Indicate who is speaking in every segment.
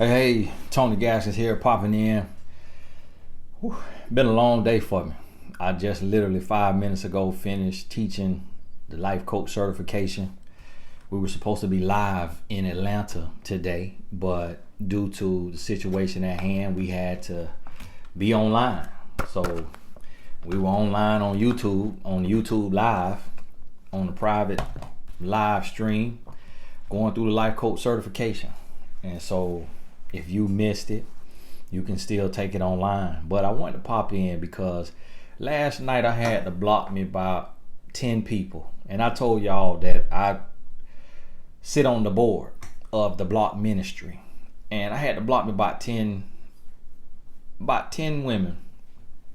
Speaker 1: Hey, Tony Gaskins here, popping in. Whew, been a long day for me. I just literally 5 minutes ago finished teaching the life coach certification. We were supposed to be live in Atlanta today, but due to the situation at hand, we had to be online. So we were online on YouTube Live, on the private live stream, going through the life coach certification. And so if you missed it, you can still take it online. But I wanted to pop in because last night I had to block me about 10 people. And I told y'all that I sit on the board of the block ministry. And I had to block me about 10 women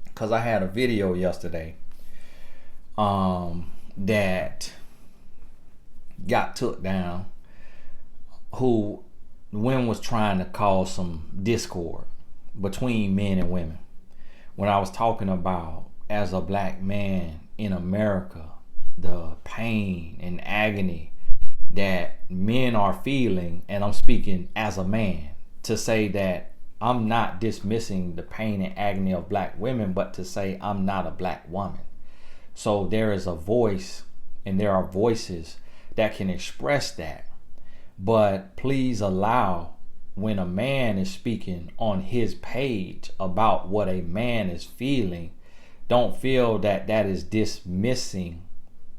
Speaker 1: because I had a video yesterday that got took down, who women was trying to cause some discord between men and women. When I was talking about, as a black man in America, the pain and agony that men are feeling, and I'm speaking as a man to say that I'm not dismissing the pain and agony of black women, but to say I'm not a black woman. So there is a voice, and there are voices that can express that. But please allow, when a man is speaking on his page about what a man is feeling, don't feel that that is dismissing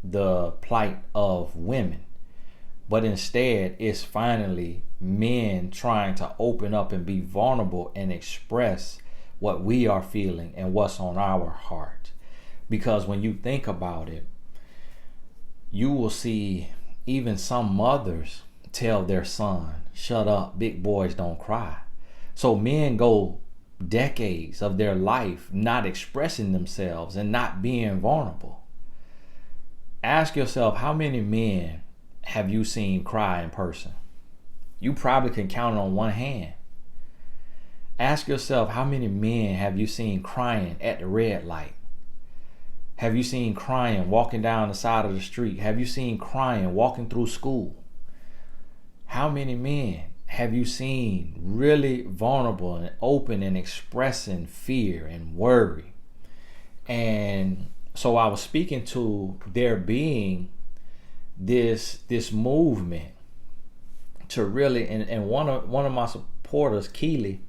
Speaker 1: the plight of women. But instead, it's finally men trying to open up and be vulnerable and express what we are feeling and what's on our heart. Because when you think about it, you will see even some mothers tell their son, shut up, big boys don't cry. So men go decades of their life not expressing themselves and not being vulnerable. Ask yourself, how many men have you seen cry in person? You probably can count it on one hand. Ask yourself, how many men have you seen crying at the red light? Have you seen crying walking down the side of the street? Have you seen crying walking through school? How many men have you seen really vulnerable and open and expressing fear and worry? And so I was speaking to there being this movement to really, and one of my supporters, Keely,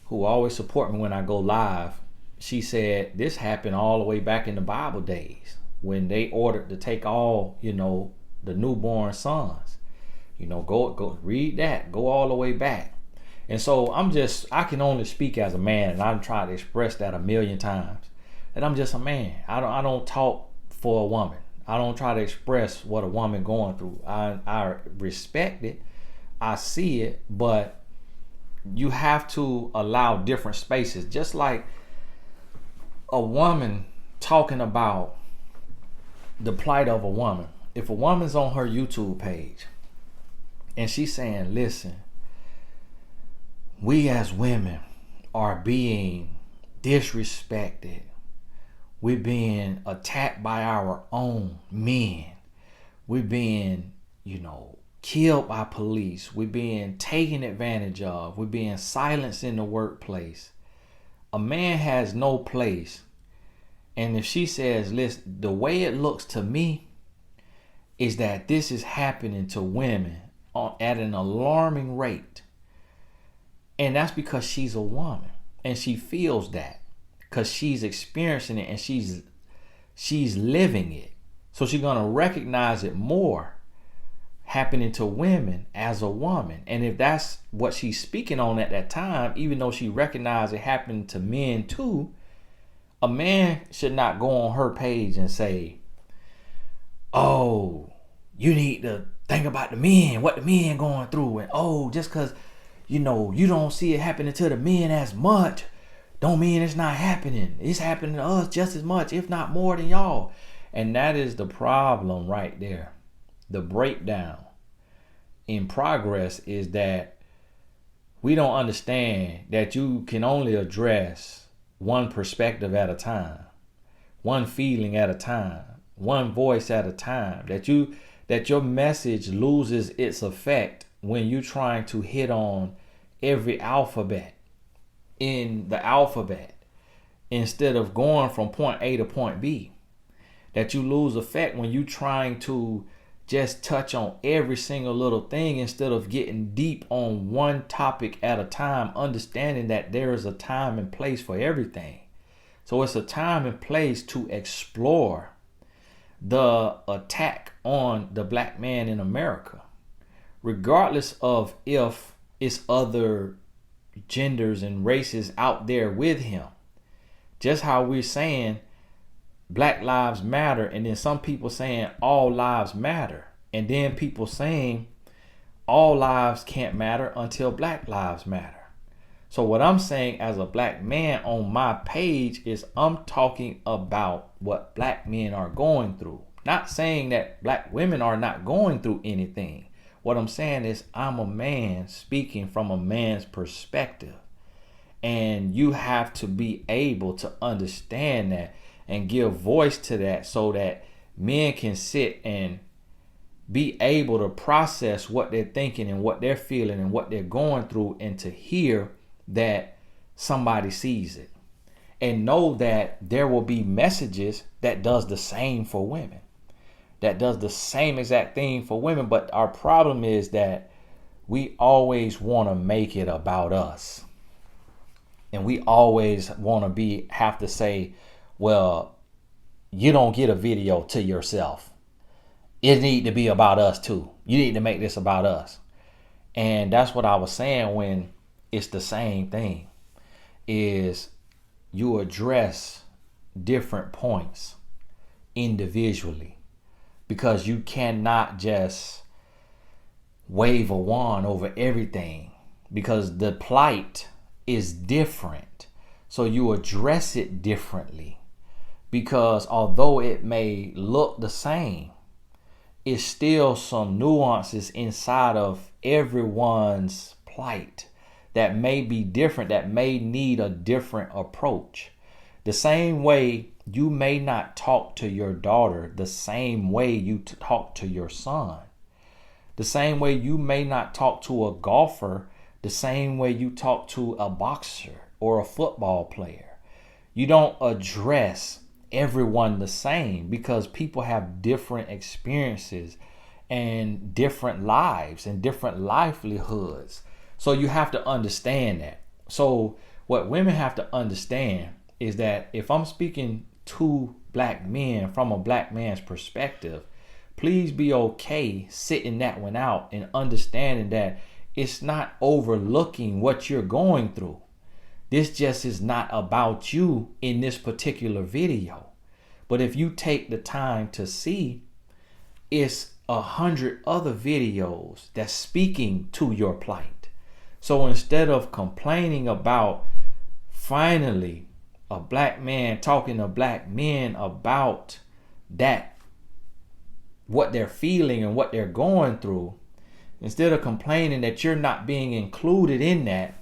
Speaker 1: who always support me when I go live, she said this happened all the way back in the Bible days when they ordered to take all, the newborn sons. Go read that, go all the way back. And so I can only speak as a man, and I've tried to express that a million times, that I'm just a man. I don't talk for a woman. I don't try to express what a woman going through. I respect it, I see it, but you have to allow different spaces. Just like a woman talking about the plight of a woman. If a woman's on her YouTube page and she's saying, listen, we as women are being disrespected. We're being attacked by our own men. We're being, killed by police. We're being taken advantage of. We're being silenced in the workplace. A man has no place. And if she says, listen, the way it looks to me is that this is happening to women at an alarming rate. And that's because she's a woman and she feels that because she's experiencing it and she's living it. So she's going to recognize it more happening to women as a woman. And if that's what she's speaking on at that time, even though she recognized it happened to men too, a man should not go on her page and say, oh, you need to think about the men, what the men going through. And oh, just because, you don't see it happening to the men as much, don't mean it's not happening. It's happening to us just as much, if not more than y'all. And that is the problem right there. The breakdown in progress is that we don't understand that you can only address one perspective at a time, one feeling at a time, one voice at a time, that your message loses its effect when you're trying to hit on every alphabet in the alphabet instead of going from point A to point B. That you lose effect when you trying to just touch on every single little thing instead of getting deep on one topic at a time, understanding that there is a time and place for everything. So it's a time and place to explore the attack on the black man in America, regardless of if it's other genders and races out there with him. Just how we're saying Black Lives Matter, and then some people saying all lives matter, and then people saying all lives can't matter until Black Lives Matter. So what I'm saying as a black man on my page is I'm talking about what black men are going through. Not saying that black women are not going through anything. What I'm saying is I'm a man speaking from a man's perspective. And you have to be able to understand that and give voice to that so that men can sit and be able to process what they're thinking and what they're feeling and what they're going through, and to hear that somebody sees it and know that there will be messages that does the same for women, that does the same exact thing for women. But our problem is that we always want to make it about us. And we always want to have to say, well, you don't get a video to yourself. It need to be about us too. You need to make this about us. And that's what I was saying when it's the same thing, is you address different points individually, because you cannot just wave a wand over everything, because the plight is different. So you address it differently, because although it may look the same, it's still some nuances inside of everyone's plight that may be different, that may need a different approach. The same way you may not talk to your daughter the same way you talk to your son. The same way you may not talk to a golfer the same way you talk to a boxer or a football player. You don't address everyone the same, because people have different experiences and different lives and different livelihoods. So you have to understand that. So what women have to understand is that if I'm speaking to black men from a black man's perspective, please be okay sitting that one out and understanding that it's not overlooking what you're going through. This just is not about you in this particular video. But if you take the time to see, it's 100 other videos that's speaking to your plight. So instead of complaining about finally a black man talking to black men about that, what they're feeling and what they're going through, instead of complaining that you're not being included in that,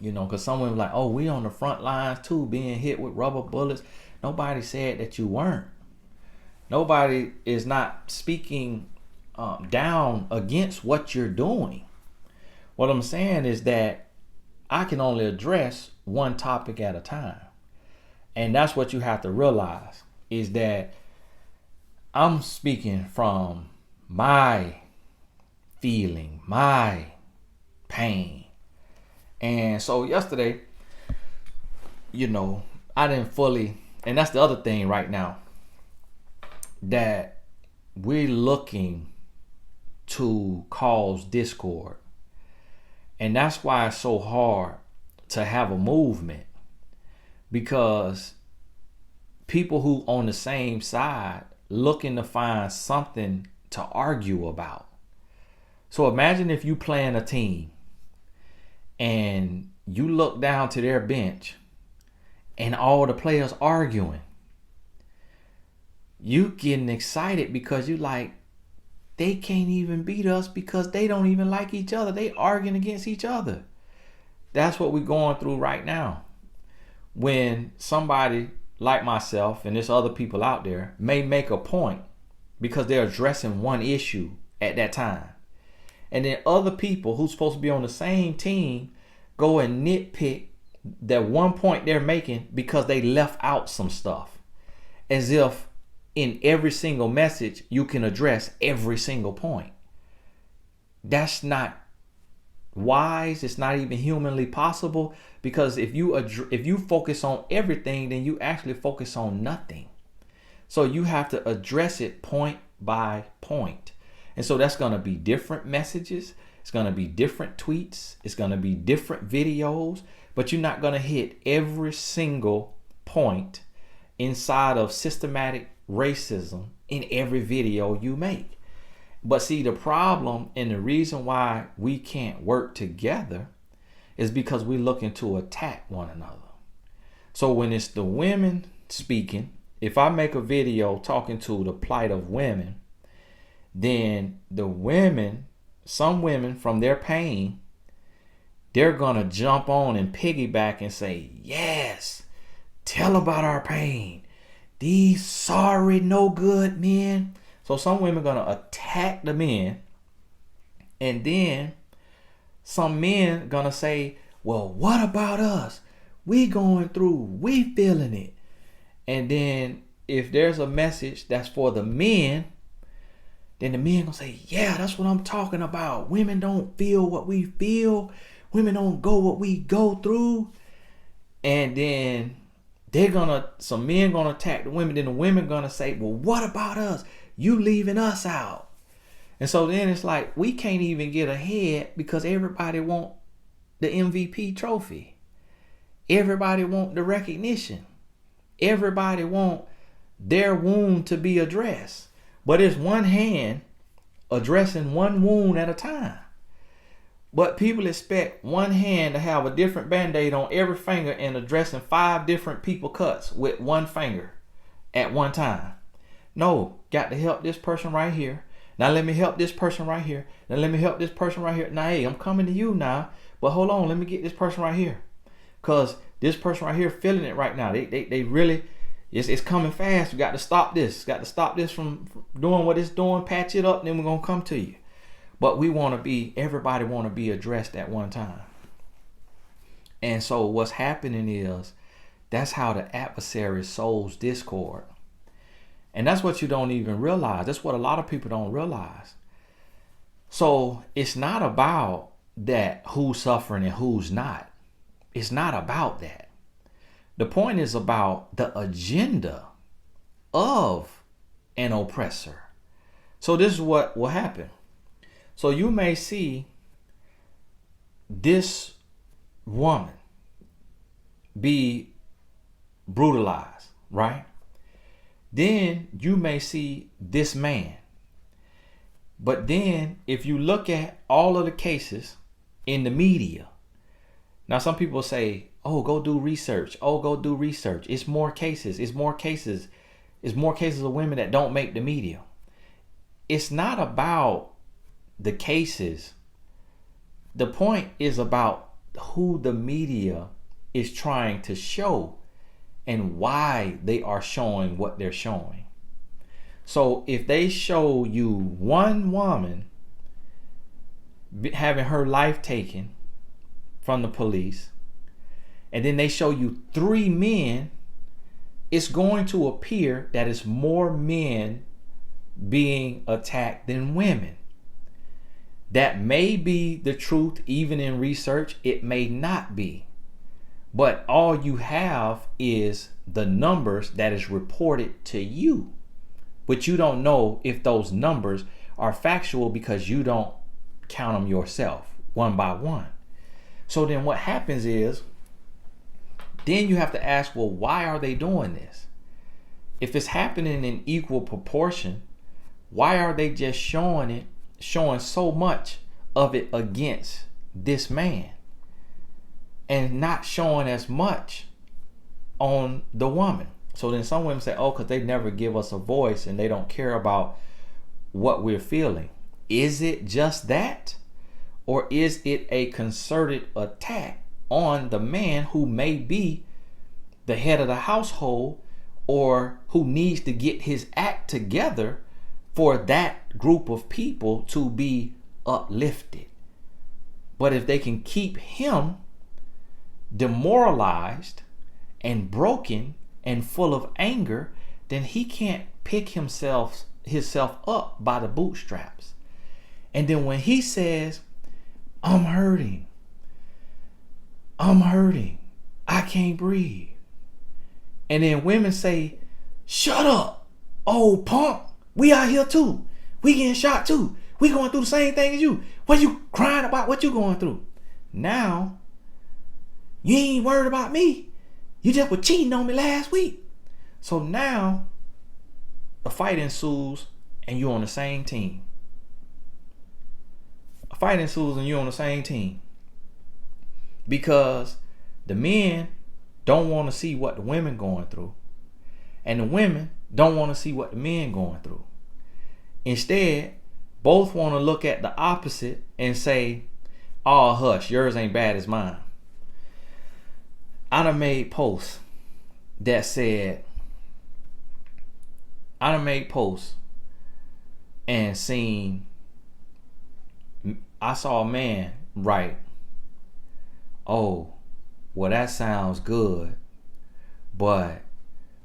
Speaker 1: because someone was like, oh, we on the front lines too, being hit with rubber bullets. Nobody said that you weren't. Nobody is not speaking down against what you're doing. What I'm saying is that I can only address one topic at a time. And that's what you have to realize, is that I'm speaking from my feeling, my pain. And so yesterday, I didn't fully, and that's the other thing right now, that we're looking to cause discord. And that's why it's so hard to have a movement, because people who on the same side looking to find something to argue about. So imagine if you playing a team and you look down to their bench and all the players arguing. You getting excited because you like, they can't even beat us because they don't even like each other. They arguing against each other. That's what we're going through right now. When somebody like myself and there's other people out there may make a point because they're addressing one issue at that time. And then other people who's supposed to be on the same team go and nitpick that one point they're making because they left out some stuff. As if in every single message you can address every single point. That's not wise. It's not even humanly possible, because if you focus on everything, then you actually focus on nothing. So you have to address it point by point. And so that's going to be different messages. It's going to be different tweets. It's going to be different videos, but you're not going to hit every single point inside of systematic racism in every video you make. But see, the problem and the reason why we can't work together is because we're looking to attack one another. So when it's the women speaking, if I make a video talking to the plight of women, then the women, some women from their pain, they're going to jump on and piggyback and say, yes, tell about our pain. These sorry, no good men. So some women are going to attack the men. And then some men are going to say, well, what about us? We going through, we feeling it. And then if there's a message that's for the men, then the men gonna say, yeah, that's what I'm talking about. Women don't feel what we feel. Women don't go what we go through. And then some men gonna attack the women. Then the women gonna say, well, what about us? You leaving us out. And so then it's like, we can't even get ahead because everybody want the MVP trophy. Everybody want the recognition. Everybody want their wound to be addressed. But it's one hand addressing one wound at a time. But people expect one hand to have a different band-aid on every finger and addressing 5 different people cuts with one finger at one time. No, got to help this person right here. Now let me help this person right here. Now let me help this person right here. Now, hey, I'm coming to you now. But hold on, let me get this person right here. Because this person right here feeling it right now. They really... It's coming fast. We got to stop this. Got to stop this from doing what it's doing. Patch it up, and then we're going to come to you. But everybody want to be addressed at one time. And so what's happening is that's how the adversary sows discord. And that's what you don't even realize. That's what a lot of people don't realize. So it's not about that who's suffering and who's not. It's not about that. The point is about the agenda of an oppressor. So this is what will happen. So you may see this woman be brutalized, right? Then you may see this man. But then if you look at all of the cases in the media, now some people say, oh, go do research. Oh, go do research. It's more cases. It's more cases. It's more cases of women that don't make the media. It's not about the cases. The point is about who the media is trying to show and why they are showing what they're showing. So if they show you one woman having her life taken from the police, and then they show you 3 men, it's going to appear that it's more men being attacked than women. That may be the truth even in research. It may not be. But all you have is the numbers that is reported to you. But you don't know if those numbers are factual because you don't count them yourself one by one. So then what happens is, then you have to ask, well, why are they doing this? If it's happening in equal proportion, why are they just showing so much of it against this man and not showing as much on the woman? So then some women say, oh, because they never give us a voice and they don't care about what we're feeling. Is it just that? Or is it a concerted attack on the man who may be the head of the household or who needs to get his act together for that group of people to be uplifted. But if they can keep him demoralized and broken and full of anger, then he can't pick himself up by the bootstraps. And then when he says, I'm hurting, I can't breathe. And then women say, shut up, old punk. We out here too. We getting shot too. We going through the same thing as you. What you crying about? What you going through? Now, you ain't worried about me. You just were cheating on me last week. So now, a fight ensues and you're on the same team. A fight ensues and you're on the same team. Because the men don't want to see what the women going through. And the women don't want to see what the men going through. Instead, both want to look at the opposite and say, oh, hush, yours ain't bad as mine. I done made posts that said, and seen, I saw a man write, oh, well, that sounds good, but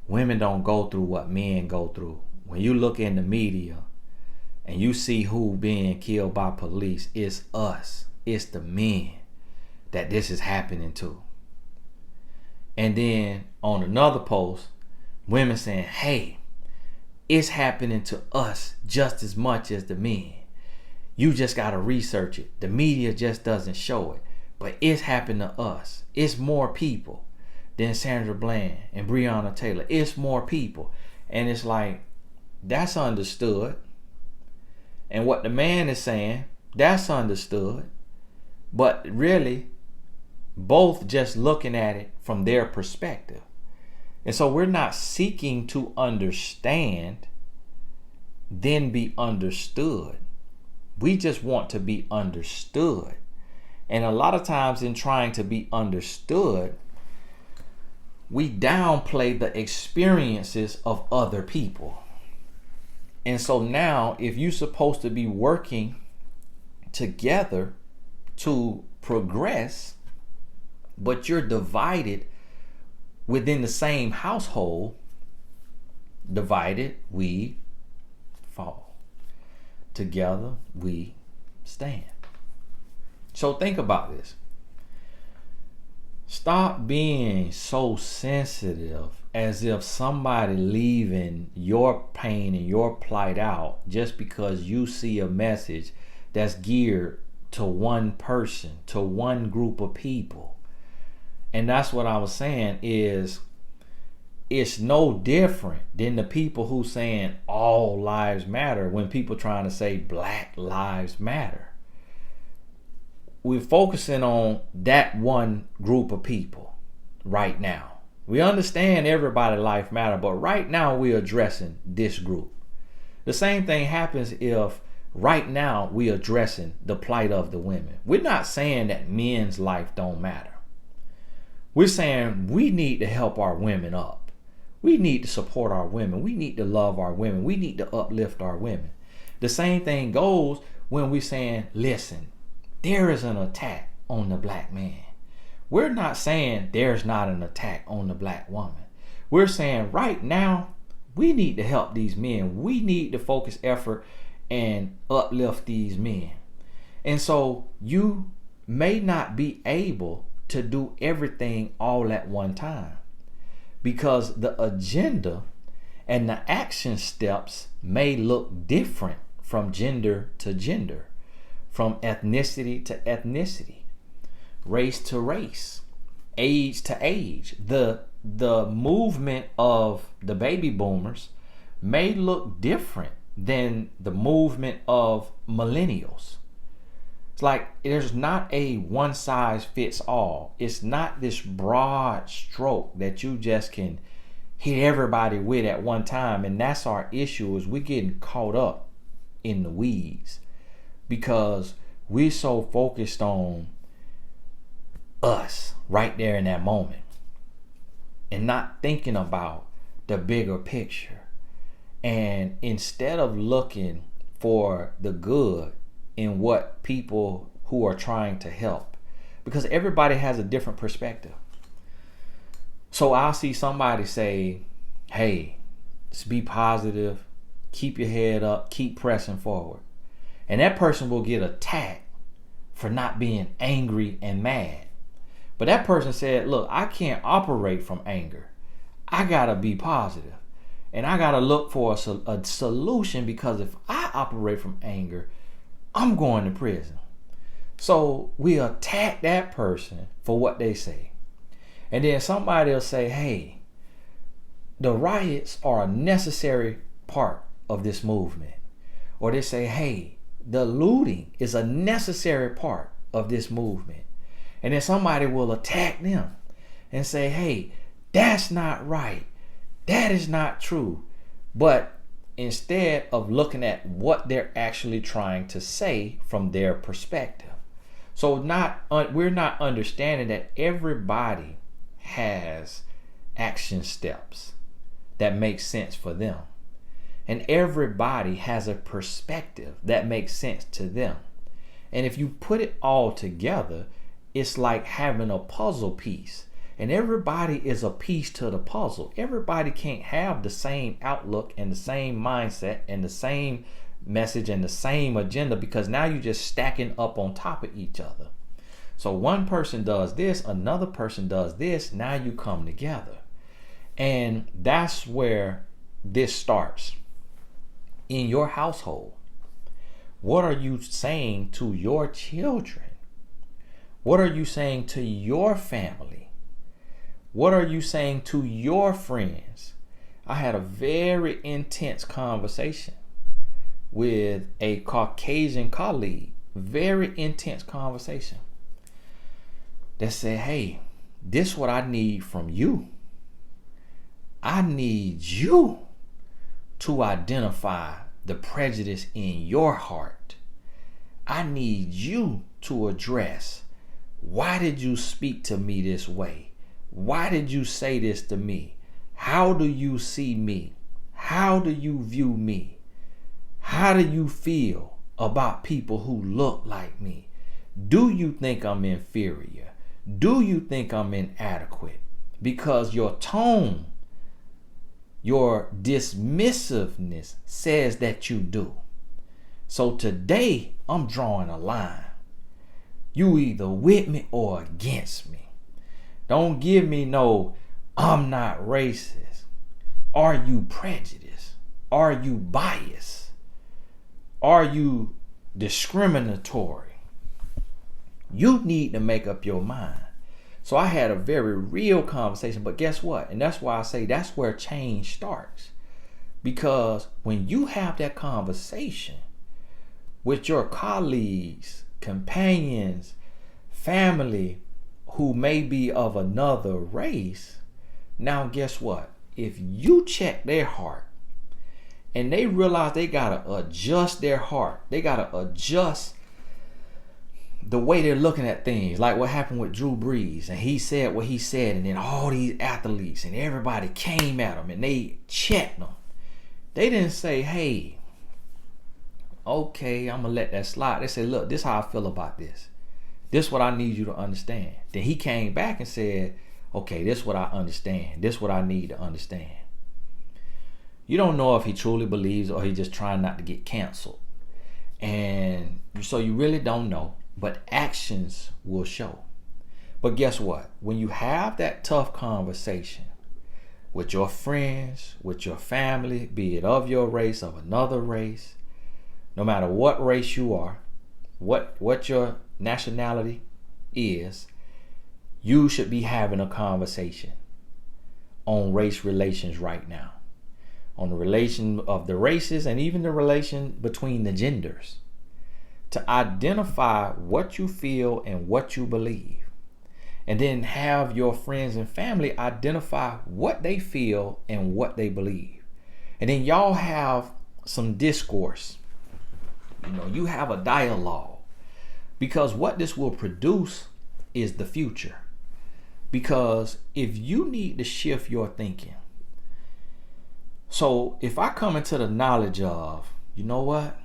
Speaker 1: women don't go through what men go through. When you look in the media and you see who being killed by police, it's us. It's the men that this is happening to. And then on another post, women saying, hey, it's happening to us just as much as the men. You just got to research it. The media just doesn't show it. But it's happened to us. It's more people than Sandra Bland and Breonna Taylor. It's more people. And it's like, that's understood. And what the man is saying, that's understood. But really, both just looking at it from their perspective. And so we're not seeking to understand, then be understood. We just want to be understood. And a lot of times in trying to be understood, we downplay the experiences of other people. And so now, if you're supposed to be working together to progress, but you're divided within the same household, divided we fall. Together we stand. So think about this. Stop being so sensitive as if somebody leaving your pain and your plight out just because you see a message that's geared to one person, to one group of people. And that's what I was saying is, it's no different than the people who saying all lives matter when people trying to say Black Lives Matter. We're focusing on that one group of people right now. We understand everybody's life matter, but right now we're addressing this group. The same thing happens if right now we're addressing the plight of the women. We're not saying that men's life don't matter. We're saying we need to help our women up. We need to support our women. We need to love our women. We need to uplift our women. The same thing goes when we're saying, listen, there is an attack on the black man. We're not saying there's not an attack on the black woman. We're saying right now, we need to help these men. We need to focus effort and uplift these men. And so you may not be able to do everything all at one time, because the agenda and the action steps may look different from gender to gender, from ethnicity to ethnicity, race to race, age to age. The movement of the baby boomers may look different than the movement of millennials. It's like there's not a one size fits all. It's not this broad stroke that you just can hit everybody with at one time. And that's our issue, is we're getting caught up in the weeds because we're so focused on us right there in that moment and not thinking about the bigger picture. And instead of looking for the good in what people who are trying to help, because everybody has a different perspective. So I'll see somebody say, hey, just be positive, keep your head up, keep pressing forward. And that person will get attacked for not being angry and mad. But that person said, look, I can't operate from anger. I gotta be positive. And I gotta look for a solution, because if I operate from anger, I'm going to prison. So we attack that person for what they say. And then somebody will say, hey, the riots are a necessary part of this movement. Or they say, hey, the looting is a necessary part of this movement. And then somebody will attack them and say, hey, that's not right. That is not true. But instead of looking at what they're actually trying to say from their perspective. So we're not understanding that everybody has action steps that make sense for them. And everybody has a perspective that makes sense to them. And if you put it all together, it's like having a puzzle piece. And everybody is a piece to the puzzle. Everybody can't have the same outlook and the same mindset and the same message and the same agenda, because now you're just stacking up on top of each other. So one person does this, another person does this, now you come together. And that's where this starts. In your household, what are you saying to your children? What are you saying to your family? What are you saying to your friends? I had a very intense conversation with a Caucasian colleague, very intense conversation, that said, hey, this is what I need from you. I need you to identify the prejudice in your heart. I need you to address, why did you speak to me this way? Why did you say this to me? How do you see me? How do you view me? How do you feel about people who look like me? Do you think I'm inferior? Do you think I'm inadequate? Because your tone, your dismissiveness says that you do. So today, I'm drawing a line. You either with me or against me. Don't give me no, I'm not racist. Are you prejudiced? Are you biased? Are you discriminatory? You need to make up your mind. So I had a very real conversation, but guess what? And that's why I say that's where change starts. Because when you have that conversation with your colleagues, companions, family who may be of another race, now guess what? If you check their heart and they realize they gotta adjust their heart, they gotta adjust the way they're looking at things, like what happened with Drew Brees, and he said what he said, and then all these athletes and everybody came at him and they checked him. They didn't say, hey, okay, I'm gonna let that slide. They said, look, this is how I feel about this. This is what I need you to understand. Then he came back and said, okay, this is what I understand. This is what I need to understand. You don't know if he truly believes or he's just trying not to get canceled. And so you really don't know. But actions will show. But guess what? When you have that tough conversation with your friends, with your family, be it of your race, of another race, no matter what race you are, what your nationality is, you should be having a conversation on race relations right now. On the relation of the races and even the relation between the genders. To identify what you feel and what you believe. And then have your friends and family identify what they feel and what they believe. And then y'all have some discourse. You have a dialogue. Because what this will produce is the future. Because if you need to shift your thinking. So if I come into the knowledge of, you know what?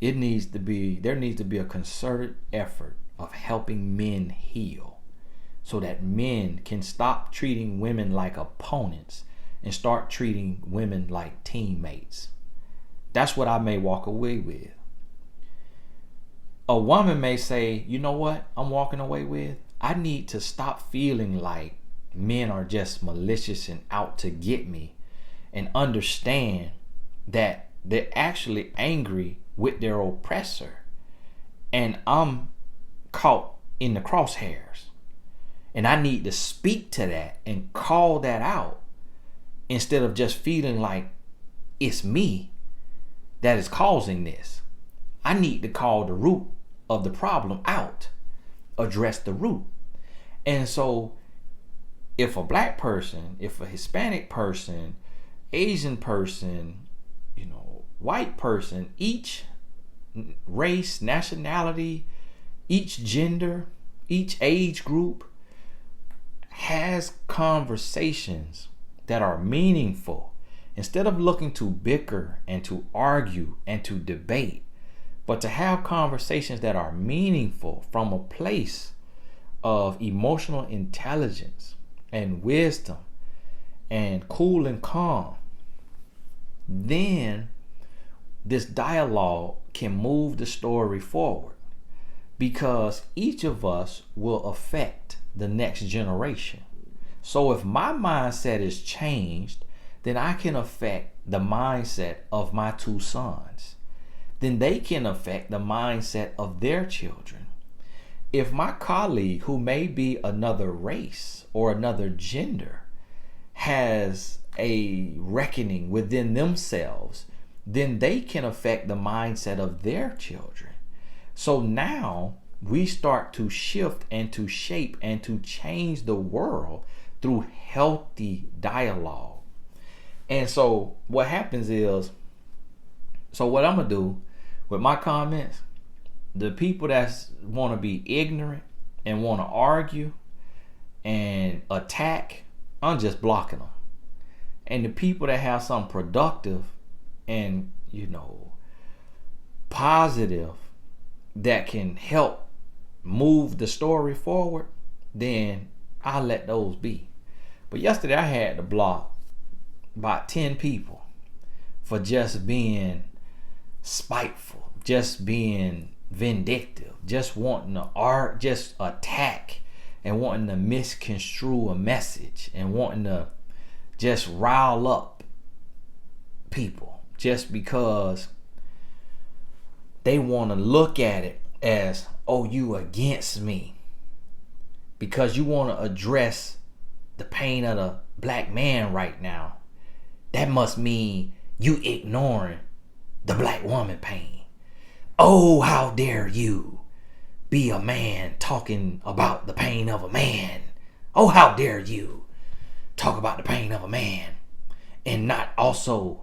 Speaker 1: there needs to be a concerted effort of helping men heal, so that men can stop treating women like opponents and start treating women like teammates. That's what I may walk away with. A woman may say, you know what I'm walking away with? I need to stop feeling like men are just malicious and out to get me, and understand that they're actually angry with their oppressor, and I'm caught in the crosshairs, and I need to speak to that and call that out, instead of just feeling like it's me that is causing this. I need to call the root of the problem out, address the root. And so if a black person, if a Hispanic person, Asian person, white person, each race, nationality, each gender, each age group has conversations that are meaningful, instead of looking to bicker and to argue and to debate, but to have conversations that are meaningful from a place of emotional intelligence and wisdom and cool and calm, then this dialogue can move the story forward, because each of us will affect the next generation. So if my mindset is changed, then I can affect the mindset of my two sons. Then they can affect the mindset of their children. If my colleague, who may be another race or another gender, has a reckoning within themselves, then they can affect the mindset of their children. So now we start to shift and to shape and to change the world through healthy dialogue. And so what happens is, so what I'm gonna do with my comments, the people that want to be ignorant and want to argue and attack, I'm just blocking them. And the people that have something productive and positive that can help move the story forward, then I'll let those be. But yesterday I had to block about 10 people for just being spiteful, just being vindictive, just wanting to just attack, and wanting to misconstrue a message, and wanting to just rile up people just because they want to look at it as, oh, you against me because you want to address the pain of the black man right now. That must mean you ignoring the black woman pain. Oh, how dare you be a man talking about the pain of a man. Oh, how dare you talk about the pain of a man and not also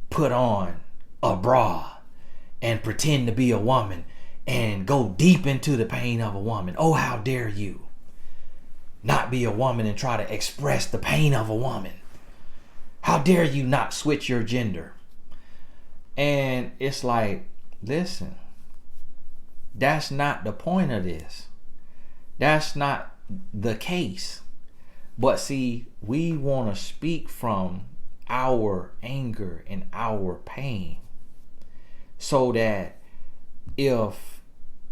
Speaker 1: put on a bra and pretend to be a woman and go deep into the pain of a woman. Oh, how dare you not be a woman and try to express the pain of a woman. How dare you not switch your gender? And it's like, listen, that's not the point of this. That's not the case. But see, we want to speak from our anger and our pain, so that if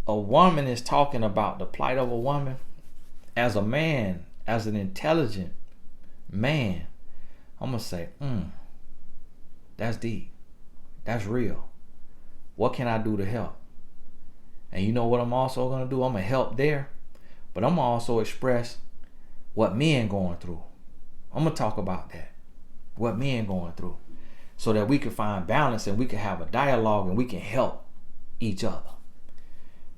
Speaker 1: a woman is talking about the plight of a woman, as a man, as an intelligent man, I'm going to say, that's deep. That's real. What can I do to help? And you know what I'm also going to do? I'm going to help there, but I'm going to also express what men going through. I'm going to talk about that. What men going through, so that we can find balance and we can have a dialogue and we can help each other.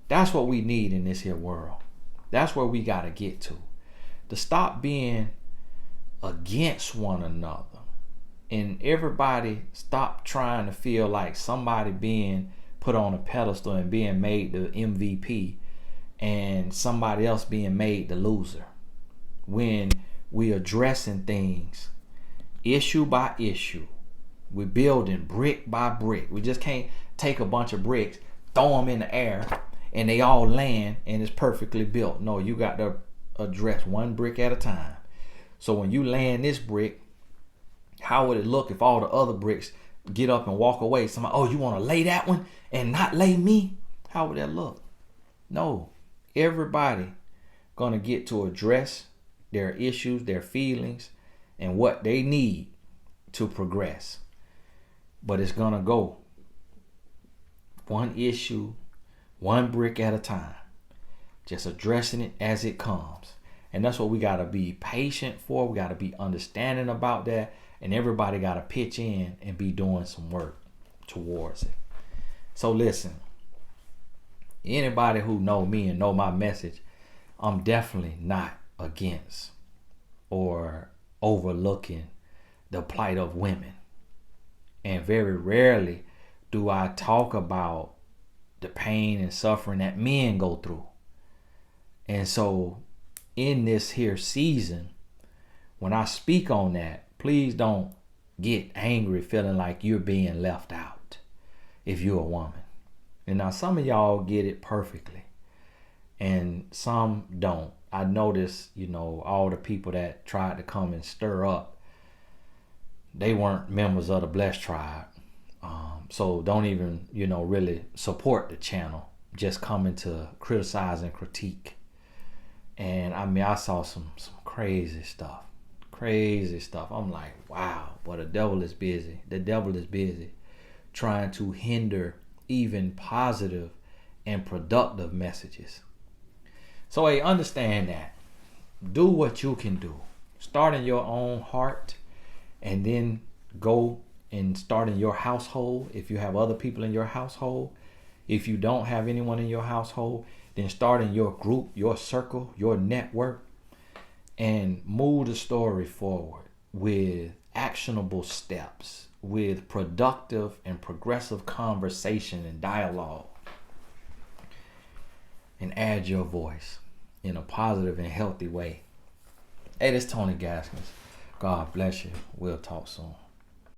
Speaker 1: That's what we need in this here world. That's where we got to get to stop being against one another, and everybody stop trying to feel like somebody being put on a pedestal and being made the MVP and somebody else being made the loser. When we addressing things issue by issue, we're building brick by brick. We just can't take a bunch of bricks, throw them in the air, and they all land and it's perfectly built. No, you got to address one brick at a time. So when you land this brick, how would it look if all the other bricks get up and walk away? Somebody, oh, you want to lay that one and not lay me? How would that look? No, everybody gonna get to address their issues, their feelings, and what they need to progress. But it's gonna go one issue, one brick at a time, just addressing it as it comes. And that's what we gotta be patient for. We gotta be understanding about that, and everybody gotta pitch in and be doing some work towards it. So listen, anybody who know me and know my message, I'm definitely not against or overlooking the plight of women. And very rarely do I talk about the pain and suffering that men go through. And so in this here season, when I speak on that, please don't get angry feeling like you're being left out if you're a woman. And now some of y'all get it perfectly and some don't. I noticed, all the people that tried to come and stir up, they weren't members of the Blessed Tribe. So don't even, really support the channel. Just coming to criticize and critique. And I saw some crazy stuff. I'm like, wow, but the devil is busy. The devil is busy trying to hinder even positive and productive messages. So hey, understand that. Do what you can do. Start in your own heart, and then go and start in your household if you have other people in your household. If you don't have anyone in your household, then start in your group, your circle, your network, and move the story forward with actionable steps, with productive and progressive conversation and dialogue. And add your voice in a positive and healthy way. Hey, this is Tony Gaskins. God bless you. We'll talk soon.